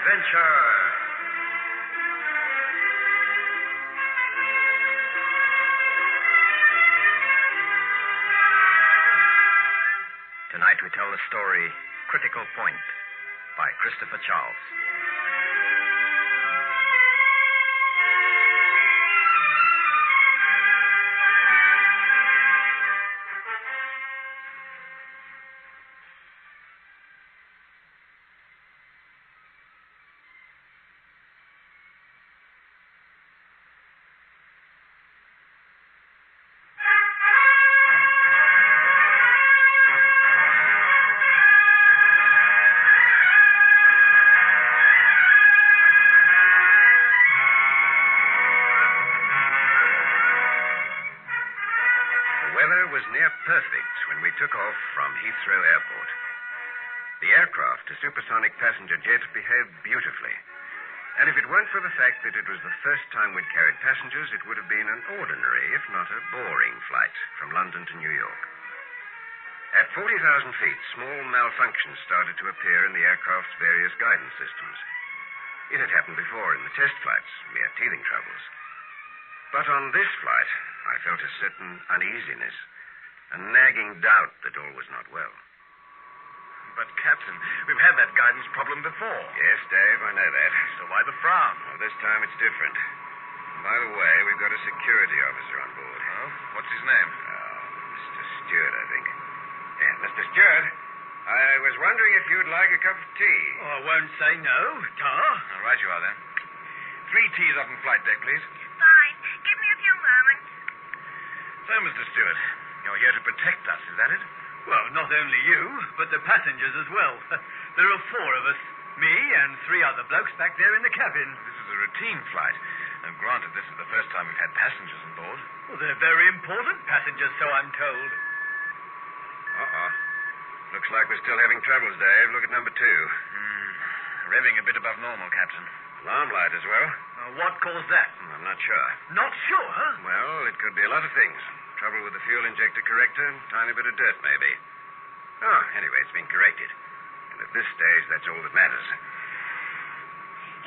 adventure. Tonight we tell the story Critical Point by Christopher Charles. Near perfect when we took off from Heathrow Airport. The aircraft, a supersonic passenger jet, behaved beautifully. And if it weren't for the fact that it was the first time we'd carried passengers, it would have been an ordinary, if not a boring, flight from London to New York. At 40,000 feet, small malfunctions started to appear in the aircraft's various guidance systems. It had happened before in the test flights, mere teething troubles. But on this flight, I felt a certain uneasiness. A nagging doubt that all was not well. But, Captain, we've had that guidance problem before. Yes, Dave, I know that. So why the frown? Well, this time it's different. By the way, we've got a security officer on board. Oh? What's his name? Mr. Stewart, I think. Yeah, Mr. Stewart, I was wondering if you'd like a cup of tea. Oh, I won't say no, Tar. All right, you are then. 3 teas off on flight deck, please. Fine. Give me a few moments. So, Mr. Stewart, you're here to protect us, is that it? Well, not only you, but the passengers as well. There are 4 of us. Me and 3 other blokes back there in the cabin. This is a routine flight. And granted, this is the first time we've had passengers on board. Well, they're very important passengers, so I'm told. Uh-oh. Looks like we're still having troubles, Dave. Look at number 2. Revving a bit above normal, Captain. Alarm light as well. What caused that? I'm not sure. Not sure, huh? Well, it could be a lot of things. Trouble with the fuel injector corrector, tiny bit of dirt, maybe. Oh, anyway, it's been corrected. And at this stage, that's all that matters.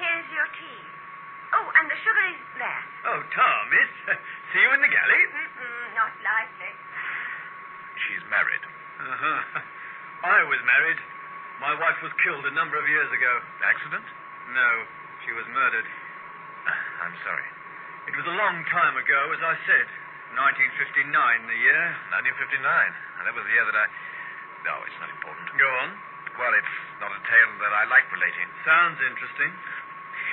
Here's your tea. Oh, and the sugar is there. Oh, Tar, miss. See you in the galley? Not likely. She's married. Uh-huh. I was married. My wife was killed a number of years ago. Accident? No, she was murdered. I'm sorry. It was a long time ago, as I said. 1959, the year. 1959. And that was the year that I... No, it's not important. Go on. Well, it's not a tale that I like relating. Sounds interesting.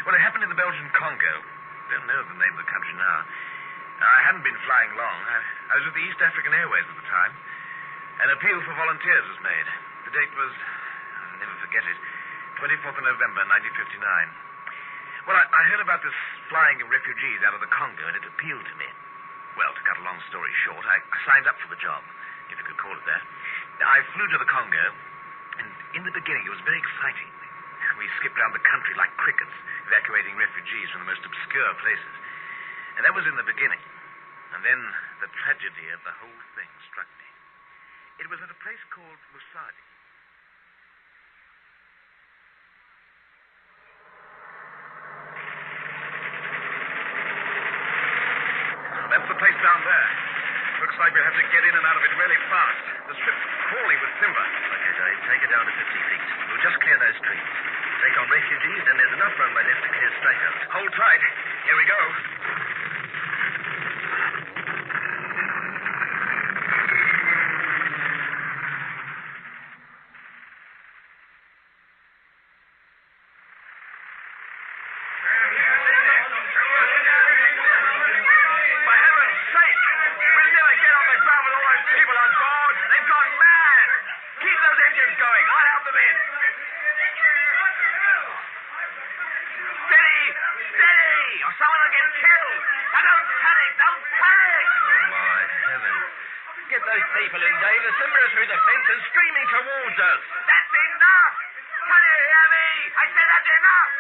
Well, it happened in the Belgian Congo. Don't know the name of the country now. I hadn't been flying long. I was with the East African Airways at the time. An appeal for volunteers was made. The date was... I'll never forget it. 24th of November, 1959. Well, I heard about this flying of refugees out of the Congo, and it appealed to me. Well, to cut a long story short, I signed up for the job, if you could call it that. I flew to the Congo, and in the beginning it was very exciting. We skipped around the country like crickets, evacuating refugees from the most obscure places. And that was in the beginning. And then the tragedy of the whole thing struck me. It was at a place called Musadi. That's the place down there. Looks like we have to get in and out of it really fast. The strip's crawling with timber. Okay, Dave, take it down to 50 feet. We'll just clear those trees. Take on refugees, then there's enough runway left to clear straight out. Hold tight. Here we go. People in, Dave. The timber through the fence and streaming towards us. That's enough! Can you hear me? I said that's enough!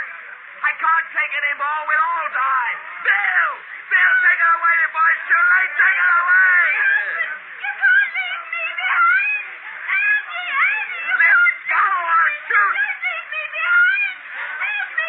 I can't take any more. We'll all die. Bill! Bill, take it away before it's too late. Take it away! You can't leave me behind! Andy! Let go or shoot! Don't leave me behind! Help me!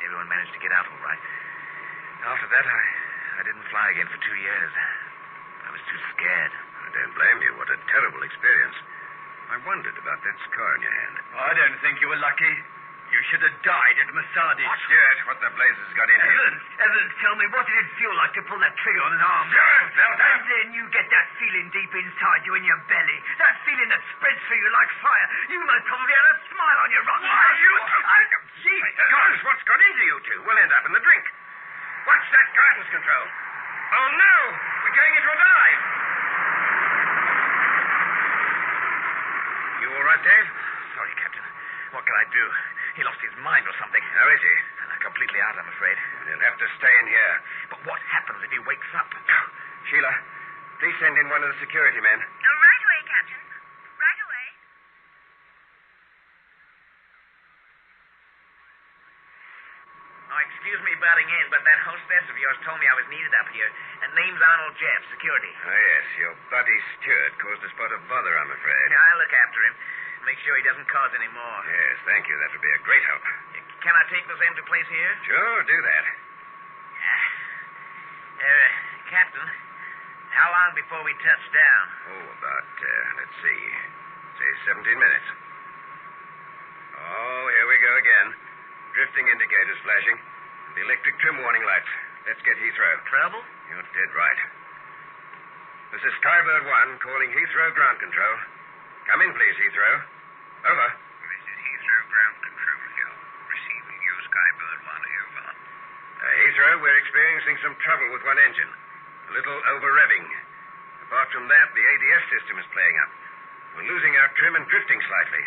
everyone managed to get out all right. After that, I didn't fly again for 2 years. I was too scared. I don't blame you. What a terrible experience. I wondered about that scar on your hand. I don't think you were lucky. You should have died at Masadi. Stuart, what the blazes got into you? Evans, tell me, what did it feel like to pull that trigger on an arm? Stuart, And then you get that feeling deep inside you in your belly. That feeling that spreads through you like fire. You most probably had a smile on your rotten Why, face. you... Gee, Gosh, what's got into you two? We'll end up in the drink. Watch that guidance control. Oh, no! We're going into a dive. You all right, Dave? Sorry, Captain. What can I do? He lost his mind or something. How is he? Completely out, I'm afraid. He'll have to stay in here. But what happens if he wakes up? Sheila, please send in one of the security men. Right away, Captain. Right away. Oh, excuse me butting in, but that hostess of yours told me I was needed up here. And name's Arnold Jeff, security. Oh, yes, your buddy Stuart caused a spot of bother, I'm afraid. Yeah, I'll look after him. Make sure he doesn't cause any more. Yes, thank you. That would be a great help. Can I take this empty place here? Sure, do that. Captain, how long before we touch down? Oh, about, let's see, say 17 minutes. Oh, here we go again. Drifting indicators flashing. The electric trim warning lights. Let's get Heathrow. Trouble? You're dead right. This is Skybird 1 calling Heathrow ground control. Come in, please, Heathrow. Over. This is Heathrow ground control here. Receiving you, Skybird 1, over. Heathrow, we're experiencing some trouble with one engine. A little over-revving. Apart from that, the ADS system is playing up. We're losing our trim and drifting slightly.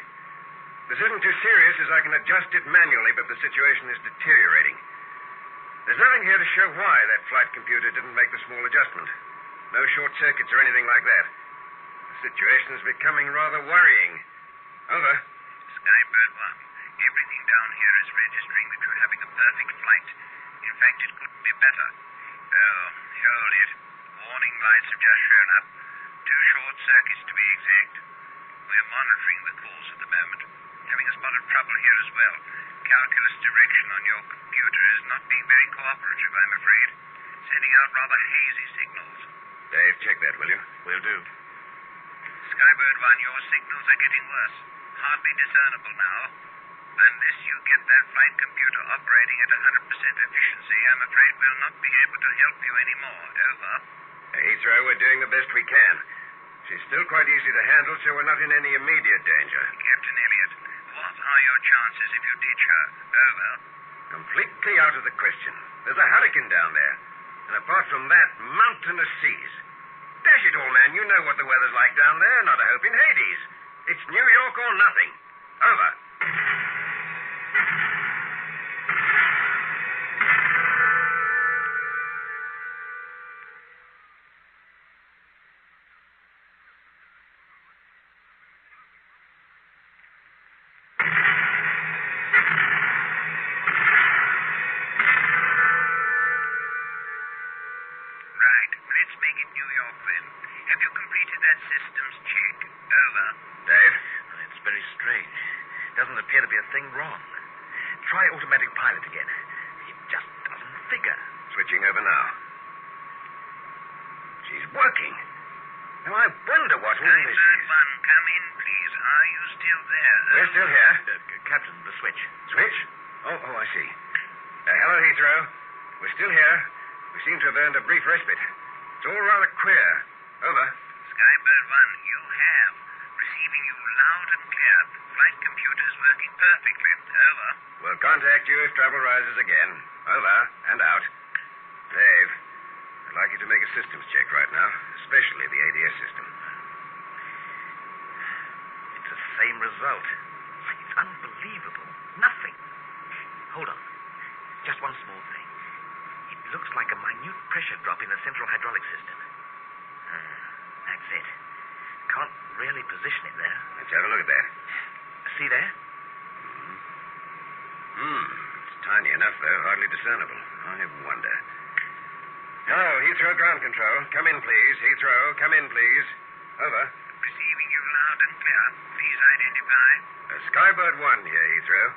This isn't too serious as I can adjust it manually, but the situation is deteriorating. There's nothing here to show why that flight computer didn't make the small adjustment. No short circuits or anything like that. The situation is becoming rather worrying. Over. Skybird 1, everything down here is registering that you're having a perfect flight. In fact, it couldn't be better. Oh, hold it. Warning lights have just shown up. 2 short circuits to be exact. We're monitoring the course at the moment. Having a spot of trouble here as well. Calculus direction on your computer is not being very cooperative, I'm afraid. Sending out rather hazy signals. Dave, check that, will you? Will do. Skybird 1, your signals are getting worse. Hardly discernible now. Unless you get that flight computer operating at 100% efficiency, I'm afraid we'll not be able to help you anymore. Over. Heathrow, we're doing the best we can. She's still quite easy to handle, so we're not in any immediate danger. Captain Elliot, what are your chances if you ditch her? Over. Completely out of the question. There's a hurricane down there. And apart from that, mountainous seas. Dash it all, man. You know what the weather's like down there. Not a hope in Hades. It's New York or nothing. Over. Right, let's make it New York then. Have you completed that systems check? Over. Dave? It's very strange. Doesn't appear to be a thing wrong. Try automatic pilot again. It just doesn't figure. Switching over now. She's working. Now, I wonder what all this Skybird is. 1, come in, please. Are you still there? We're still here. Captain, the switch. Switch? Oh, I see. Hello, Heathrow. We're still here. We seem to have earned a brief respite. It's all rather queer. Over. Skybird 1, you have. Receiving you loud and clear. Flight computer is working perfectly. Over. We'll contact you if trouble rises again. Over and out. Dave, I'd like you to make a systems check right now, especially the ADS system. It's the same result. It's unbelievable. Nothing. Hold on. Just one small thing. It looks like a minute pressure drop in the central hydraulic system. That's it. Can't really position it there. Let's have a look at that. See there? It's tiny enough, though, hardly discernible. I wonder. Hello, Heathrow ground control. Come in, please. Heathrow, come in, please. Over. Receiving you loud and clear. Please identify. Skybird 1 here, Heathrow.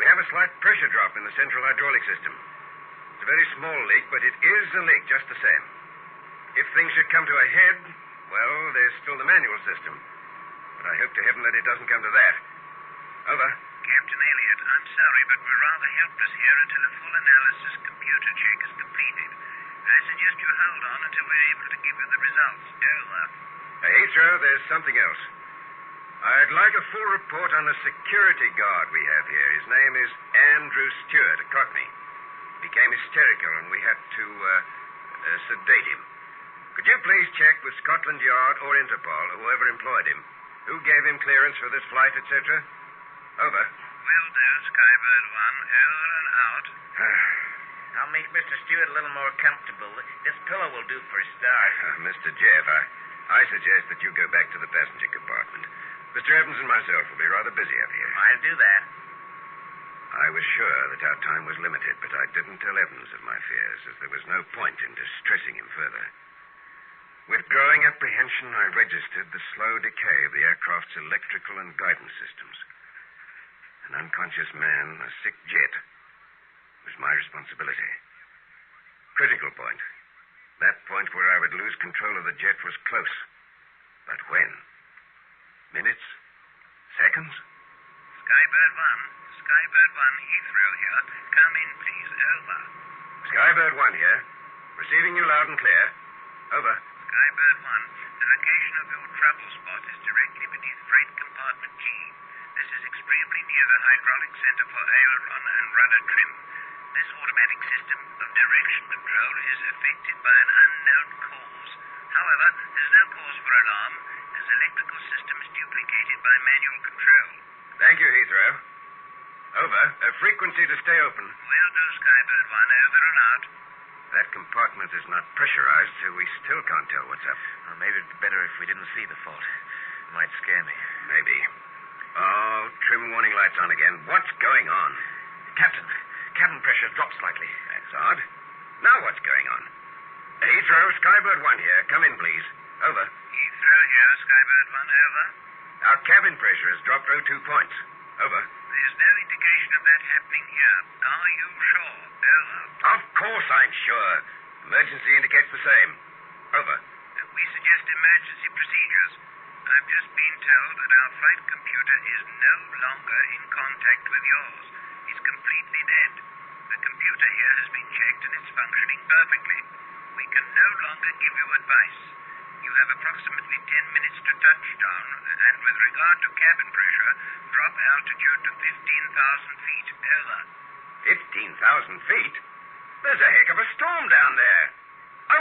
We have a slight pressure drop in the central hydraulic system. It's a very small leak, but it is a leak just the same. If things should come to a head, well, there's still the manual system. But I hope to heaven that it doesn't come to that. Over. Captain Elliot, I'm sorry, but we're rather helpless here until a full analysis computer check is completed. I suggest you hold on until we're able to give you the results. Over. Heathrow, there's something else. I'd like a full report on the security guard we have here. His name is Andrew Stewart, a Cockney. Became hysterical, and we had to sedate him. Could you please check with Scotland Yard or Interpol, or whoever employed him, who gave him clearance for this flight, etc.? Over. Will do, Skybird 1. Over and out. I'll make Mr. Stewart a little more comfortable. This pillow will do for a start. Mr. Jeff, I suggest that you go back to the passenger compartment. Mr. Evans and myself will be rather busy up here. I'll do that. I was sure that our time was limited, but I didn't tell Evans of my fears, as there was no point in distressing him further. With growing apprehension, I registered the slow decay of the aircraft's electrical and guidance systems. An unconscious man, a sick jet, was my responsibility. Critical point. That point where I would lose control of the jet was close. But when? Minutes? Seconds? Skybird 1. Skybird 1, Heathrow here. Come in, please. Over. Skybird 1 here. Receiving you loud and clear. Over. Skybird 1. The location of your trouble spot is directly beneath freight compartment G. This is extremely near the hydraulic center for aileron and rudder trim. This automatic system of direction control is affected by an unknown cause. However, there's no cause for alarm, as electrical system is duplicated by manual control. Thank you, Heathrow. Over. Frequency to stay open. Will do, Skybird 1. Over and out. That compartment is not pressurized, so we still can't tell what's up. Well, maybe it'd be better if we didn't see the fault. It might scare me. Maybe. Oh, trim warning lights on again. What's going on? Captain, cabin pressure dropped slightly. That's odd. Now what's going on? Heathrow, Skybird 1 here. Come in, please. Over. Heathrow here, Skybird 1. Over. Our cabin pressure has dropped 02 points. Over. There's no indication of that happening here. Are you sure? Over. Of course I'm sure. Emergency indicates the same. Over. We suggest emergency procedures. I've just been told that our flight computer is no longer in contact with yours. It's completely dead. The computer here has been checked and it's functioning perfectly. We can no longer give you advice. You have approximately 10 minutes to touchdown, and with regard to cabin pressure, drop altitude to 15,000 feet. Over. 15,000 feet? There's a heck of a storm down there.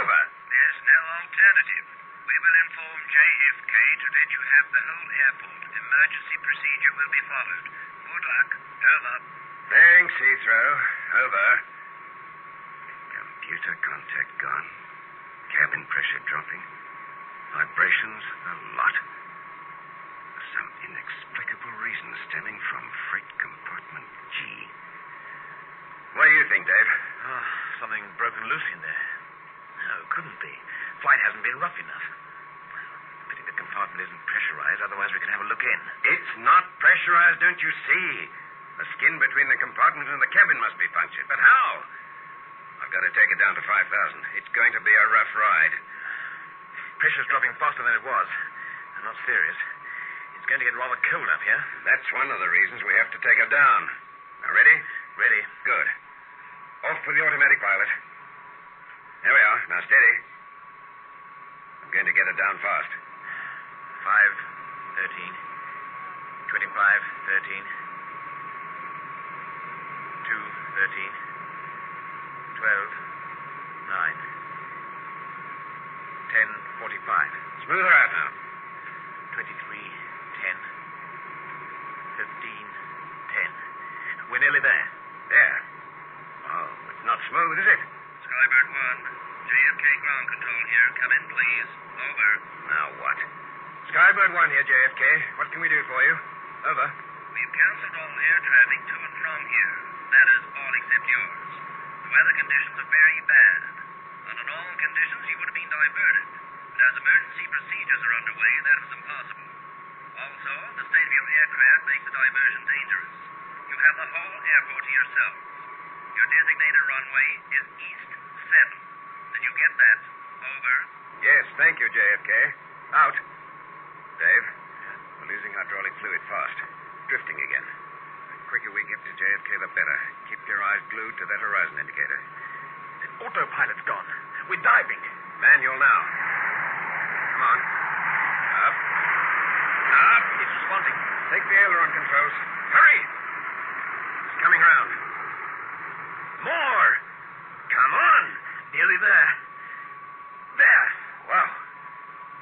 Over. There's no alternative. We will inform JFK to let you have the whole airport. Emergency procedure will be followed. Good luck. Over. Thanks, Heathrow. Over. Computer contact gone. Cabin pressure dropping. Vibrations a lot. For some inexplicable reason stemming from freight compartment G. What do you think, Dave? Oh, something broken loose in there. No, it couldn't be. Flight hasn't been rough enough. Pity the compartment isn't pressurized, otherwise we can have a look in. It's not pressurized, don't you see? The skin between the compartment and the cabin must be punctured. But how? I've got to take it down to 5,000. It's going to be a rough ride. Pressure's dropping faster than it was. And not serious. It's going to get rather cold up here. That's one of the reasons we have to take her down. Now, ready? Ready. Good. Off with the automatic pilot. There we are. Now, steady. I'm going to get her down fast. 5, 13, 25, 13, 2, 13, 12, 9, 10, 45. Smooth her out now. 23, 10, 15, 10. We're nearly there. There. Oh, it's not smooth, is it? Skybird 1. JFK ground control here. Come in, please. Over. Now what? Skybird 1 here, JFK. What can we do for you? Over. We've cancelled all air traffic to and from here. That is, all except yours. The weather conditions are very bad. Under normal conditions, you would have been diverted. But as emergency procedures are underway, that was impossible. Also, the state of your aircraft makes the diversion dangerous. You have the whole airport to yourselves. Your designated runway is East 7. Did you get that? Over. Yes, thank you, JFK. Out. Dave, we're losing hydraulic fluid fast. Drifting again. The quicker we get to JFK, the better. Keep your eyes glued to that horizon indicator. The autopilot's gone. We're diving. Manual now. Come on. Up. Up. It's responding. Take the aileron controls. Hurry! It's coming round. More! Come on! Nearly there. There! Wow.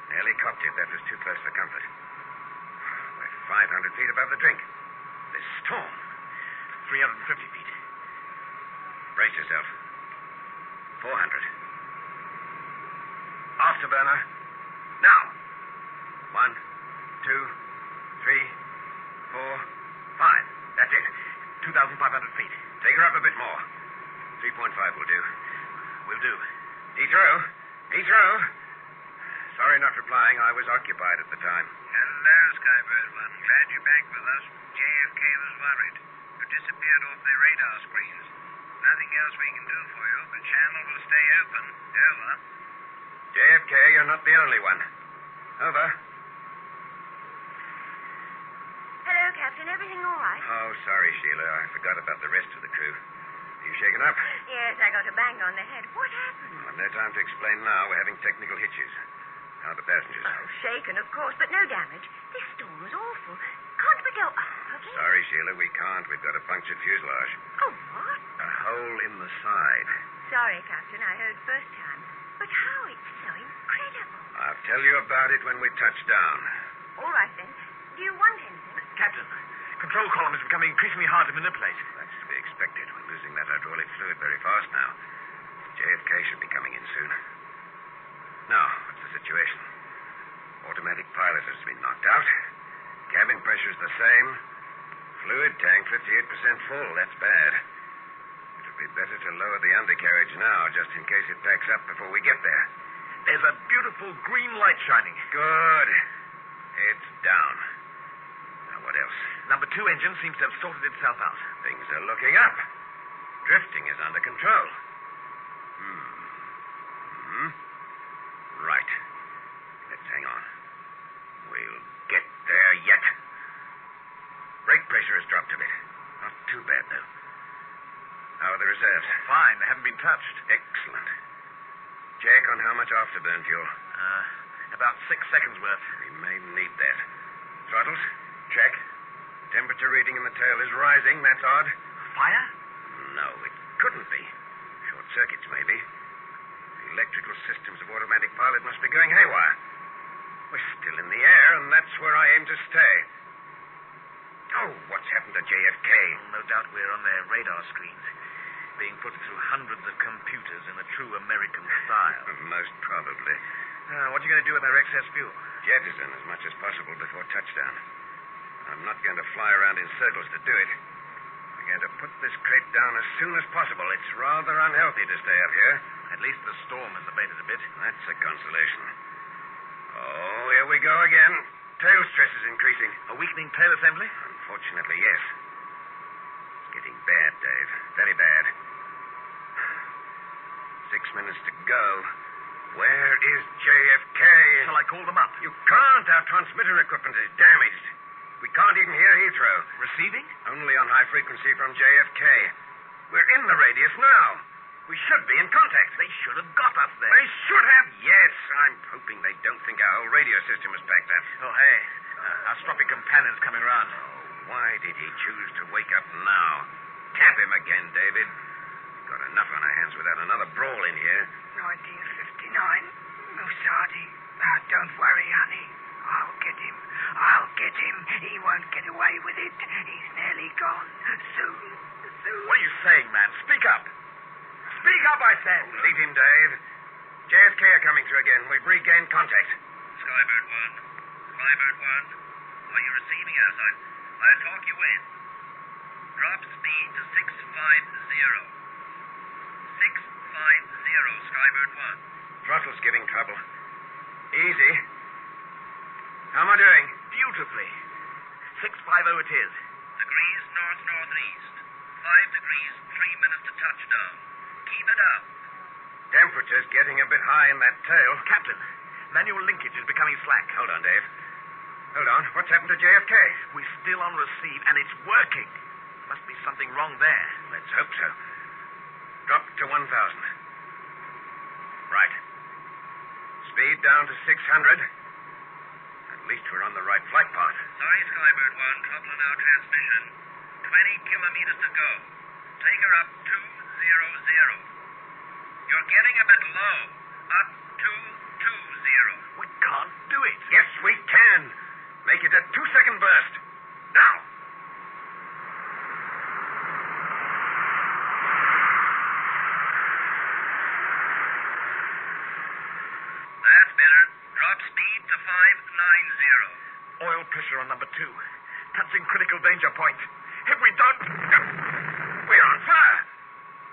Nearly copped it. That was too close for comfort. We're 500 feet above the drink. This storm. 350 feet. Brace yourself. 400. Afterburner. Now. 1, 2, 3, 4, 5. That's it. 2,500 feet. Take her up a bit more. 3.5 will do. Will do. Heathrow. Heathrow. Sorry not replying. I was occupied at the time. Hello, Skybird 1. Glad you're back with us. JFK was worried. You disappeared off their radar screens. Nothing else we can do for you. The channel will stay open. Over. JFK, you're not the only one. Over. Hello, Captain. Everything all right? Oh, sorry, Sheila. I forgot about the rest of the crew. You shaken up? Yes, I got a bang on the head. What happened? I've no time to explain now. We're having technical hitches. How are the passengers? Oh, shaken, of course, but no damage. This storm was awful. Can't we go up again? Sorry, Sheila, we can't. We've got a punctured fuselage. Oh, what? A hole in the side. Sorry, Captain. I heard first time. But how it's so incredible. I'll tell you about it when we touch down. All right, then. Do you want anything? Captain, control column is becoming increasingly hard to manipulate. That's to be expected. We're losing that hydraulic fluid very fast now. JFK should be coming in soon. Now, what's the situation? Automatic pilot has been knocked out. Cabin pressure is the same. Fluid tank 58% full. That's bad. It would be better to lower the undercarriage now, just in case it backs up before we get there. There's a beautiful green light shining. Good. It's down. Now, what else? Number 2 engine seems to have sorted itself out. Things are looking up. Drifting is under control. Right. Let's hang on. We'll get there yet. Brake pressure has dropped a bit. Not too bad, though. How are the reserves? Fine. They haven't been touched. Excellent. Check on how much afterburn fuel. About 6 seconds worth. We may need that. Throttles? Check. Temperature reading in the tail is rising. That's odd. Fire? No, it couldn't be. Short circuits, maybe. The electrical systems of automatic pilot must be going haywire. We're still in the air, and that's where I aim to stay. Oh, what's happened to JFK? No doubt we're on their radar screens, being put through hundreds of computers in a true American style. Most probably. What are you going to do with our excess fuel? Jettison as much as possible before touchdown. I'm not going to fly around in circles to do it. We're going to put this crate down as soon as possible. It's rather unhealthy to stay up here. At least the storm has abated a bit. That's a consolation. Oh, here we go again. Tail stress is increasing. A weakening tail assembly? Unfortunately, yes. It's getting bad, Dave. Very bad. 6 minutes to go. Where is JFK? Shall I call them up? You can't. Our transmitter equipment is damaged. We can't even hear Heathrow. Receiving? Only on high frequency from JFK. We're in the radius now. We should be in contact. They should have got us there. They should have, yes. I'm hoping they don't think our whole radio system is backed up. Oh, hey. Our stroppy companion's coming round. Oh, why did he choose to wake up now? Tap him again, David. We've got enough on our hands without another brawl in here. 1959, Musadi. Now, don't worry, honey. I'll get him. I'll get him. He won't get away with it. He's nearly gone. Soon. What are you saying, man? Speak up. Speak up, I said. Leave him, Dave. JFK are coming through again. We've regained contact. Skybird 1. Skybird 1. Are you receiving us? I'll talk you in. Drop speed to 650. 650, Skybird 1. Throttle's giving trouble. Easy. How am I doing? Beautifully. 650 it is. Degrees north-northeast. 5 degrees, 3 minutes to touchdown. Keep it up. Temperature's getting a bit high in that tail. Captain, manual linkage is becoming slack. Hold on, Dave. Hold on. What's happened to JFK? We're still on receive, and it's working. Must be something wrong there. Let's hope so. Drop to 1,000. Right. Speed down to 600. At least we're on the right flight path. Sorry, Skybird 1. Trouble in our transmission. 20 kilometers to go. Take her up 200. You're getting a bit low. Up 220. We can't do it. Yes, we can. Make it a 2-second burst. Now. That's better. Drop speed to 590. Oil pressure on number 2. Touching critical danger point. If we don't... We're on fire.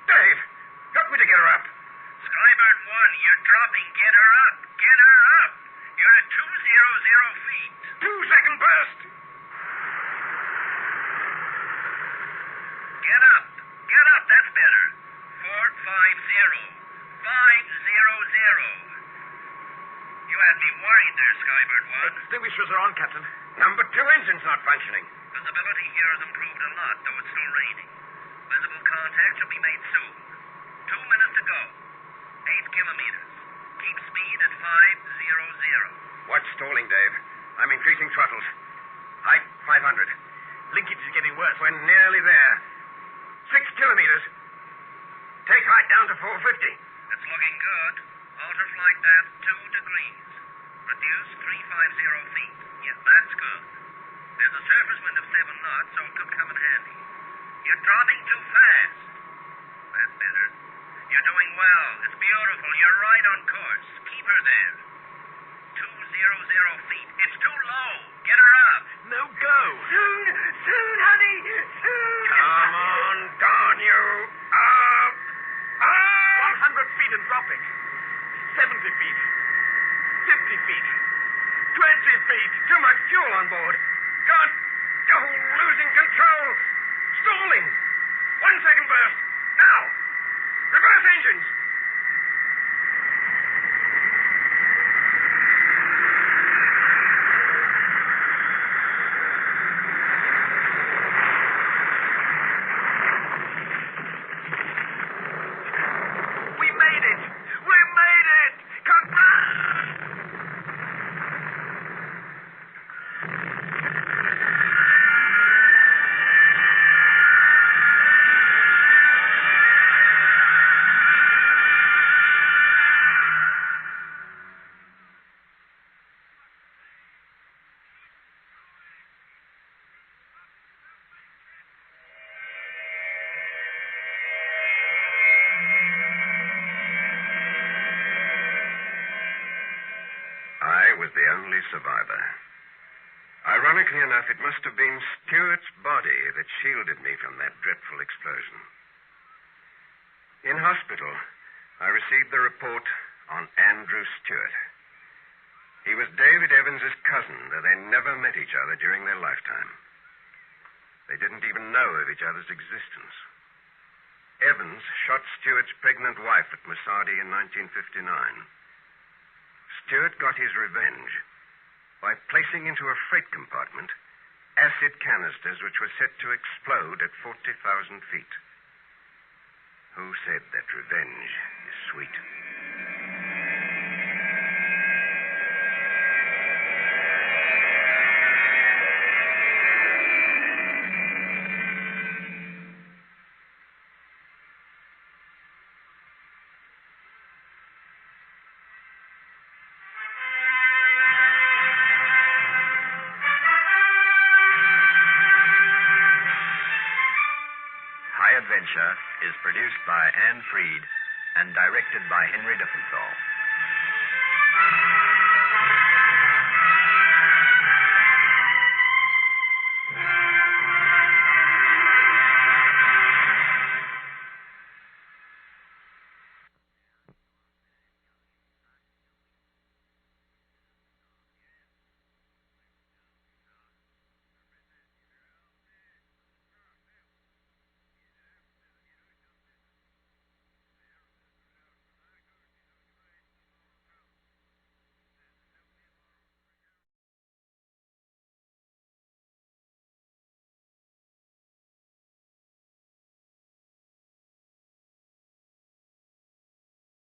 Dave, help me to get her up. Skybird 1, you're dropping. Get her up. Get her up. You're at 200 feet. 2-second burst. Get up. Get up. That's better. 450. 500. You had me worried there, Skybird 1. Extinguishers are on, Captain. Number 2 engine's not functioning. Visibility here has improved a lot, though it's still raining. Visible contact should be made soon. 2 minutes to go. 8 kilometers. Keep speed at 500. What's stalling, Dave? I'm increasing throttles. Height 500. Linkage is getting worse. We're nearly there. 6 kilometers. Take height down to 450. It's looking good. Alter flight path 2 degrees. Reduce 350 feet. Yes, that's good. There's a surface wind of 7 knots, so it could come in handy. You're dropping too fast. That's better. You're doing well. It's beautiful. You're right on course. Keep her there. 200 feet. It's too low. Get her up. No go. Soon, honey. Soon. Come on, darn you. Up. Up. 100 feet and dropping. 70 feet. 50 feet. 20 feet. Too much fuel on board. God. Oh, losing control. Stalling. 1-second burst. Now. Reverse engines. We made it. We made it. I was the only survivor. Ironically enough, it must have been Stewart's body that shielded me from that dreadful explosion. In hospital, I received the report on Andrew Stewart. He was David Evans's cousin, though they never met each other during their lifetime. They didn't even know of each other's existence. Evans shot Stewart's pregnant wife at Masadi in 1959. Stewart got his revenge by placing into a freight compartment acid canisters which were set to explode at 40,000 feet. Who said that revenge is sweet? Adventure is produced by Anne Freed and directed by Henry Diffenthal.